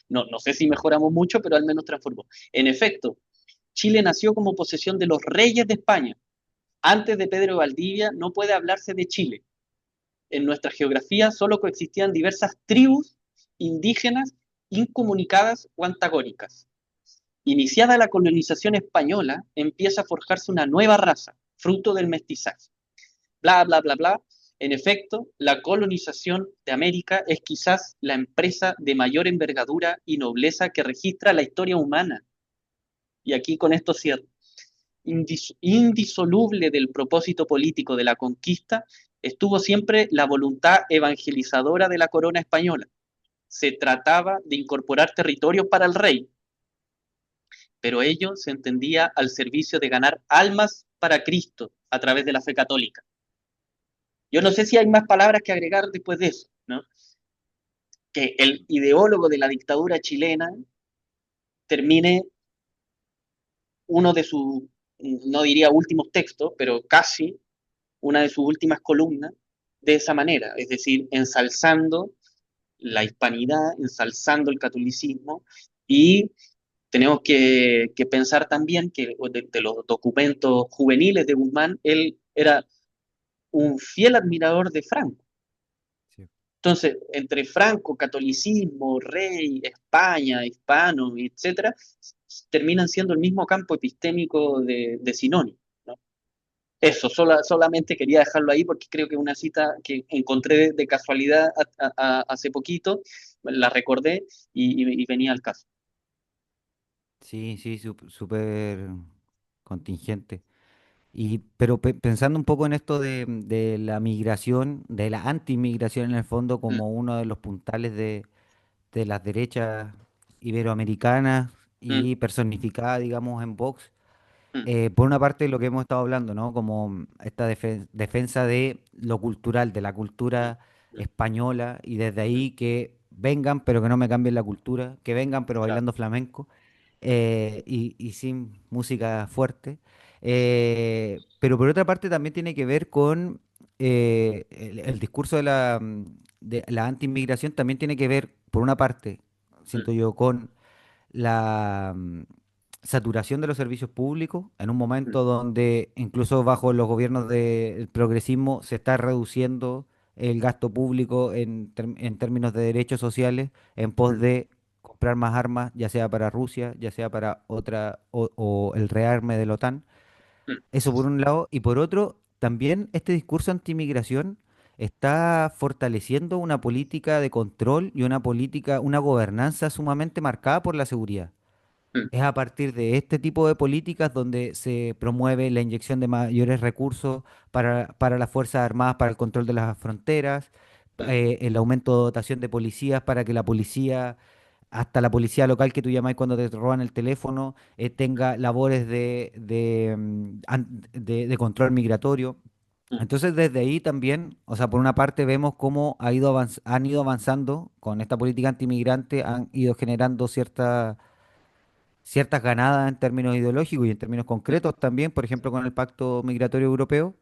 No sé si mejoramos mucho, pero al menos transformó. En efecto, Chile nació como posesión de los reyes de España. Antes de Pedro de Valdivia no puede hablarse de Chile. En nuestra geografía solo coexistían diversas tribus indígenas incomunicadas o antagónicas. Iniciada la colonización española, empieza a forjarse una nueva raza, fruto del mestizaje. Bla, bla, bla, bla. En efecto, la colonización de América es quizás la empresa de mayor envergadura y nobleza que registra la historia humana. Y aquí con esto cierro. Indisoluble del propósito político de la conquista estuvo siempre la voluntad evangelizadora de la corona española. se trataba de incorporar territorios para el rey, pero ello se entendía al servicio de ganar almas para Cristo a través de la fe católica. Yo no sé si hay más palabras que agregar después de eso, ¿no? Que el ideólogo de la dictadura chilena termine uno de sus, no diría últimos textos, pero casi una de sus últimas columnas de esa manera, es decir, ensalzando la hispanidad, ensalzando el catolicismo, y tenemos que pensar también que de los documentos juveniles de Guzmán, él era un fiel admirador de Franco. Sí. Entonces, entre Franco, catolicismo, rey, España, hispano, etcétera, terminan siendo el mismo campo epistémico de sinónimo, ¿no? Eso, solamente quería dejarlo ahí porque creo que es una cita que encontré de casualidad hace poquito, la recordé y venía al caso. Sí, sí, súper contingente. Pero pensando un poco en esto de la migración, de la antimigración en el fondo Mm, como uno de los puntales de las derechas iberoamericanas mm, y personificada, digamos, en Vox. mm, Por una parte, lo que hemos estado hablando, ¿no? Como esta defensa de lo cultural, de la mm, cultura mm, española, y desde mm, ahí que vengan, pero que no me cambien la cultura, que vengan, pero claro, bailando flamenco, y sin música fuerte. Pero por otra parte, también tiene que ver con el discurso de la anti-inmigración, también tiene que ver, por una parte, mm, siento yo, con la saturación de los servicios públicos en un mm, momento donde incluso bajo los gobiernos del progresismo se está reduciendo el gasto público en términos de derechos sociales en pos mm, de comprar más armas, ya sea para Rusia, ya sea para otra o el rearme de la OTAN. mm, Eso por un lado. Y por otro, también este discurso antimigración está fortaleciendo una política de control y una política, una gobernanza sumamente marcada por la seguridad. mm, Es a partir de este tipo de políticas donde se promueve la inyección de mayores recursos para las Fuerzas Armadas, para el control de las fronteras, mm, el aumento de dotación de policías para que la policía, hasta la policía local que tú llamáis cuando te roban el teléfono, tenga labores de control migratorio. mm, Entonces, desde ahí también, o sea, por una parte vemos cómo han ido avanzando con esta política antimigrante, han ido generando ciertas ganadas en términos ideológicos y en términos mm, concretos también, por ejemplo, con el Pacto Migratorio Europeo,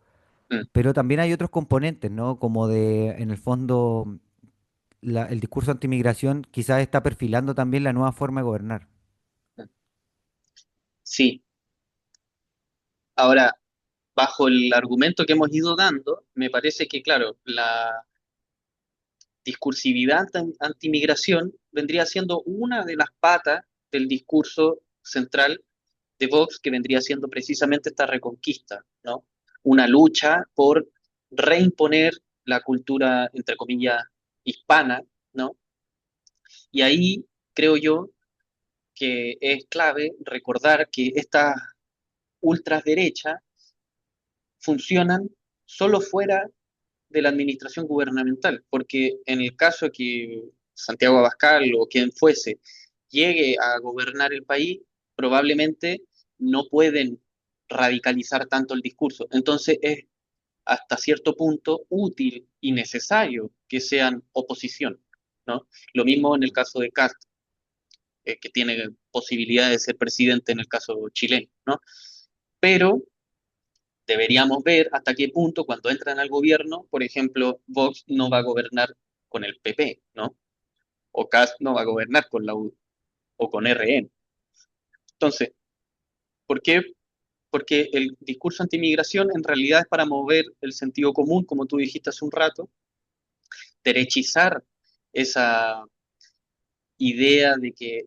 mm. pero también hay otros componentes, ¿no? Como en el fondo, el discurso antimigración quizás está perfilando también la nueva forma de gobernar. Mm. Sí, ahora, bajo el argumento que hemos ido dando, me parece que, claro, la discursividad antimigración vendría siendo una de las patas del discurso central de Vox, que vendría siendo precisamente esta reconquista, ¿no? Una lucha por reimponer la cultura, entre comillas, hispana, ¿no? Y ahí creo yo que es clave recordar que estas ultraderechas funcionan solo fuera de la administración gubernamental, porque en el caso que Santiago Abascal o quien fuese llegue a gobernar el país, probablemente no pueden radicalizar tanto el discurso. Entonces es hasta cierto punto útil y necesario que sean oposición, ¿no? Lo mismo en el caso de Castro, que tiene posibilidad de ser presidente en el caso chileno, ¿no? Pero deberíamos ver hasta qué punto cuando entran al gobierno, por ejemplo, Vox no va a gobernar con el PP, ¿no? O Cast no va a gobernar con la U o con RN. Entonces, ¿por qué? Porque el discurso antimigración en realidad es para mover el sentido común, como tú dijiste hace un rato, derechizar esa idea de que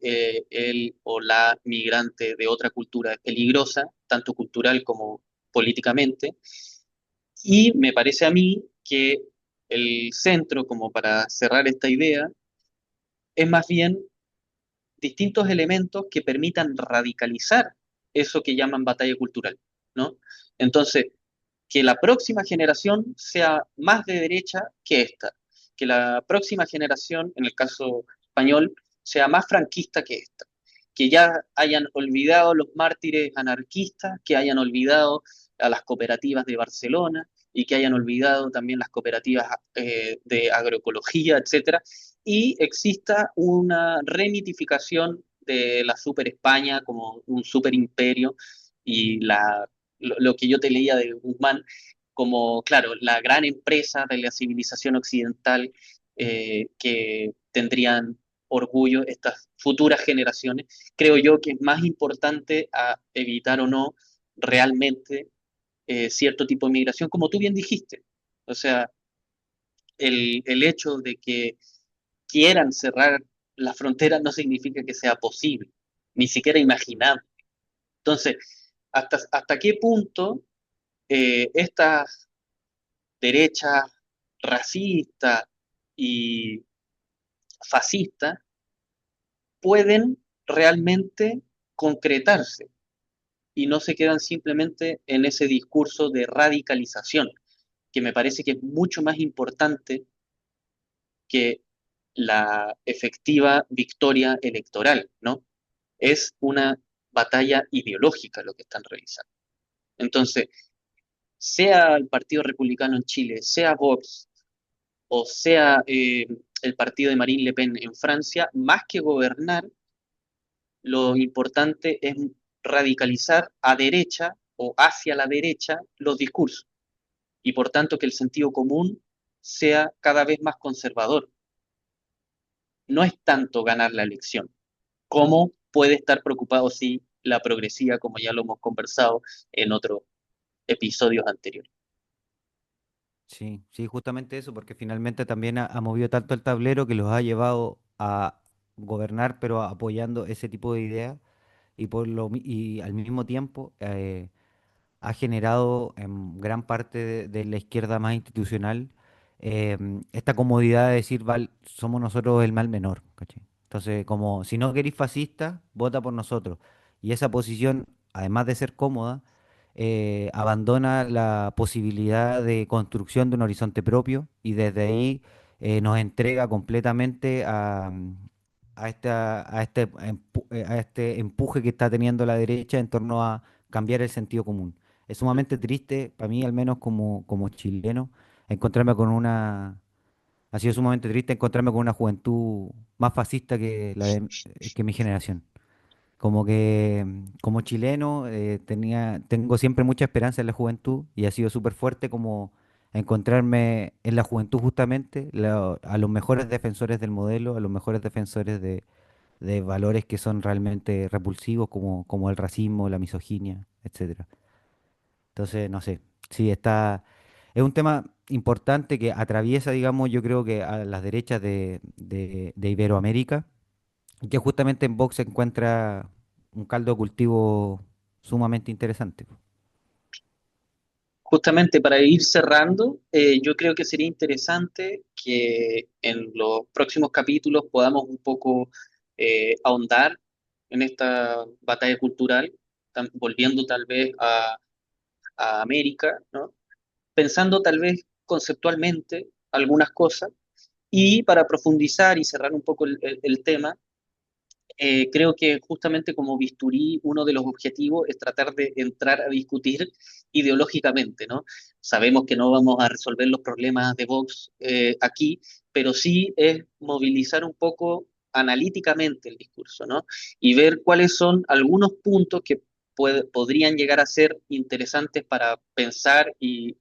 él o la migrante de otra cultura es peligrosa, tanto cultural como políticamente. Y me parece a mí que el centro, como para cerrar esta idea, es más bien distintos elementos que permitan radicalizar eso que llaman batalla cultural, ¿no? Entonces, que la próxima generación sea más de derecha que esta, que la próxima generación, en el caso español, sea más franquista que esta, que ya hayan olvidado los mártires anarquistas, que hayan olvidado a las cooperativas de Barcelona y que hayan olvidado también las cooperativas de agroecología, etcétera, y exista una remitificación de la Super España como un super imperio y lo que yo te leía de Guzmán como, claro, la gran empresa de la civilización occidental que tendrían orgullo estas futuras generaciones. Creo yo que es más importante a evitar o no realmente cierto tipo de migración, como tú bien dijiste. O sea, el hecho de que quieran cerrar las fronteras no significa que sea posible, ni siquiera imaginable. Entonces, hasta qué punto estas derechas racistas y fascistas pueden realmente concretarse y no se quedan simplemente en ese discurso de radicalización, que me parece que es mucho más importante que la efectiva victoria electoral, ¿no? Es una batalla ideológica lo que están realizando. Entonces, sea el Partido Republicano en Chile, sea Vox o sea el partido de Marine Le Pen en Francia, más que gobernar, lo importante es radicalizar a derecha o hacia la derecha los discursos y por tanto que el sentido común sea cada vez más conservador. No es tanto ganar la elección, como puede estar preocupado sí la progresiva, como ya lo hemos conversado en otros episodios anteriores. Sí, sí, justamente eso, porque finalmente también ha movido tanto el tablero que los ha llevado a gobernar, pero apoyando ese tipo de ideas y al mismo tiempo ha generado en gran parte de la izquierda más institucional esta comodidad de decir, somos nosotros el mal menor, ¿cachai? Entonces, como si no queréis fascista, vota por nosotros. Y esa posición, además de ser cómoda, abandona la posibilidad de construcción de un horizonte propio y desde ahí nos entrega completamente a este empuje que está teniendo la derecha en torno a cambiar el sentido común. Es sumamente triste, para mí al menos como chileno, encontrarme con una... Ha sido sumamente triste encontrarme con una juventud más fascista que mi generación. Como que como chileno tengo siempre mucha esperanza en la juventud y ha sido súper fuerte como encontrarme en la juventud justamente a los mejores defensores del modelo, a los mejores defensores de valores que son realmente repulsivos como el racismo, la misoginia, etcétera. Entonces, no sé, sí, es un tema importante que atraviesa, digamos, yo creo que a las derechas de Iberoamérica, y que justamente en Vox se encuentra un caldo de cultivo sumamente interesante. Justamente para ir cerrando, yo creo que sería interesante que en los próximos capítulos podamos un poco ahondar en esta batalla cultural, volviendo tal vez a América, ¿no? Pensando tal vez conceptualmente algunas cosas y para profundizar y cerrar un poco el tema, creo que justamente como bisturí, uno de los objetivos es tratar de entrar a discutir ideológicamente, ¿no? Sabemos que no vamos a resolver los problemas de Vox aquí, pero sí es movilizar un poco analíticamente el discurso, ¿no? Y ver cuáles son algunos puntos que podrían llegar a ser interesantes para pensar y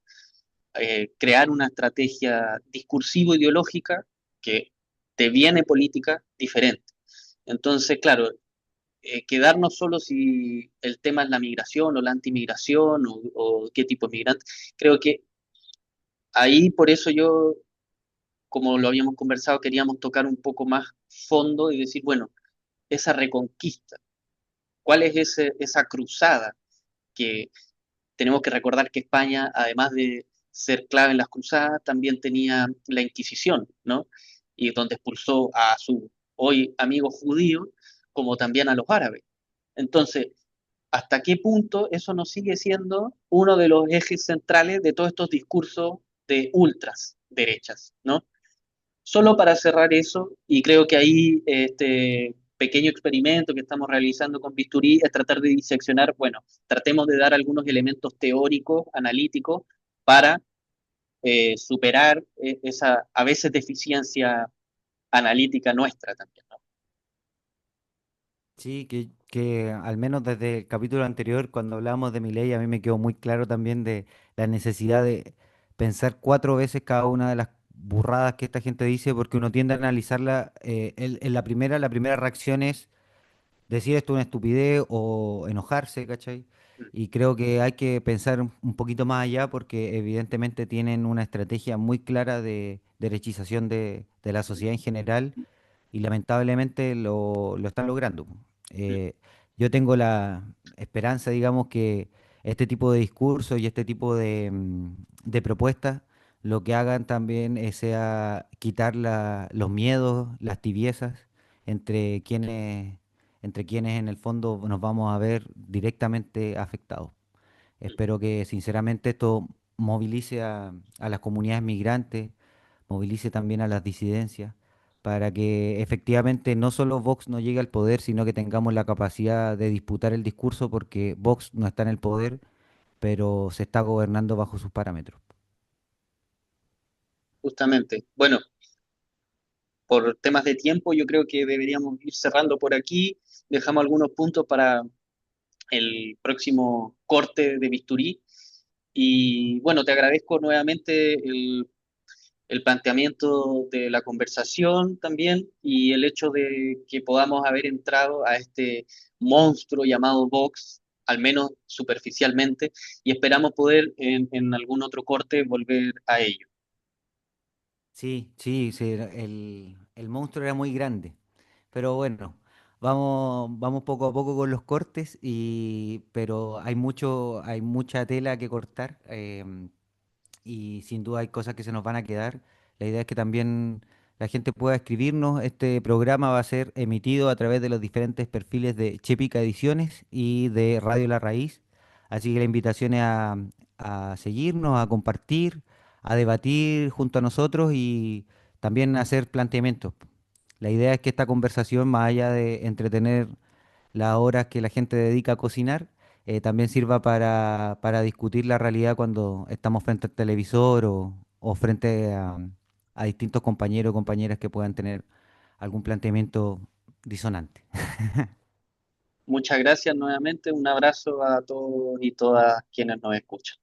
crear una estrategia discursivo-ideológica que deviene política diferente. Entonces, claro, quedarnos solo si el tema es la migración o la antimigración o qué tipo de migrante, creo que ahí por eso yo, como lo habíamos conversado, queríamos tocar un poco más fondo y decir, bueno, esa reconquista, ¿cuál es esa cruzada que tenemos que recordar que España, además de ser clave en las cruzadas, también tenía la Inquisición, ¿no? Y donde expulsó a su hoy amigo judío, como también a los árabes. Entonces, ¿hasta qué punto eso no sigue siendo uno de los ejes centrales de todos estos discursos de ultras derechas, ¿no? Solo para cerrar eso, y creo que ahí este pequeño experimento que estamos realizando con Bisturí es tratar de diseccionar, bueno, tratemos de dar algunos elementos teóricos, analíticos, para superar esa a veces deficiencia analítica nuestra también, ¿no? Sí, que al menos desde el capítulo anterior, cuando hablábamos de Milei, a mí me quedó muy claro también de la necesidad de pensar cuatro veces cada una de las burradas que esta gente dice, porque uno tiende a analizarla, en la primera reacción es decir esto es una estupidez o enojarse, ¿cachai? Y creo que hay que pensar un poquito más allá porque evidentemente tienen una estrategia muy clara de derechización de la sociedad en general y lamentablemente lo están logrando. Eh, yo tengo la esperanza, digamos, que este tipo de discursos y este tipo de propuestas lo que hagan también sea quitar los miedos, las tibiezas entre quienes en el fondo nos vamos a ver directamente afectados. Espero que sinceramente esto movilice a las comunidades migrantes, movilice también a las disidencias, para que efectivamente no solo Vox no llegue al poder, sino que tengamos la capacidad de disputar el discurso, porque Vox no está en el poder, pero se está gobernando bajo sus parámetros. Justamente. Bueno, por temas de tiempo, yo creo que deberíamos ir cerrando por aquí. Dejamos algunos puntos para el próximo corte de Bisturí. Y bueno, te agradezco nuevamente el planteamiento de la conversación también y el hecho de que podamos haber entrado a este monstruo llamado Vox, al menos superficialmente, y esperamos poder en algún otro corte volver a ello. Sí, sí, sí, el monstruo era muy grande. Pero bueno, vamos poco a poco con los cortes, pero hay mucha tela que cortar, y sin duda hay cosas que se nos van a quedar. La idea es que también la gente pueda escribirnos. Este programa va a ser emitido a través de los diferentes perfiles de Chepica Ediciones y de Radio La Raíz. Así que la invitación es a seguirnos, a compartir, a debatir junto a nosotros y también a hacer planteamientos. La idea es que esta conversación, más allá de entretener las horas que la gente dedica a cocinar, también sirva para discutir la realidad cuando estamos frente al televisor o frente a distintos compañeros o compañeras que puedan tener algún planteamiento disonante. Muchas gracias nuevamente, un abrazo a todos y todas quienes nos escuchan.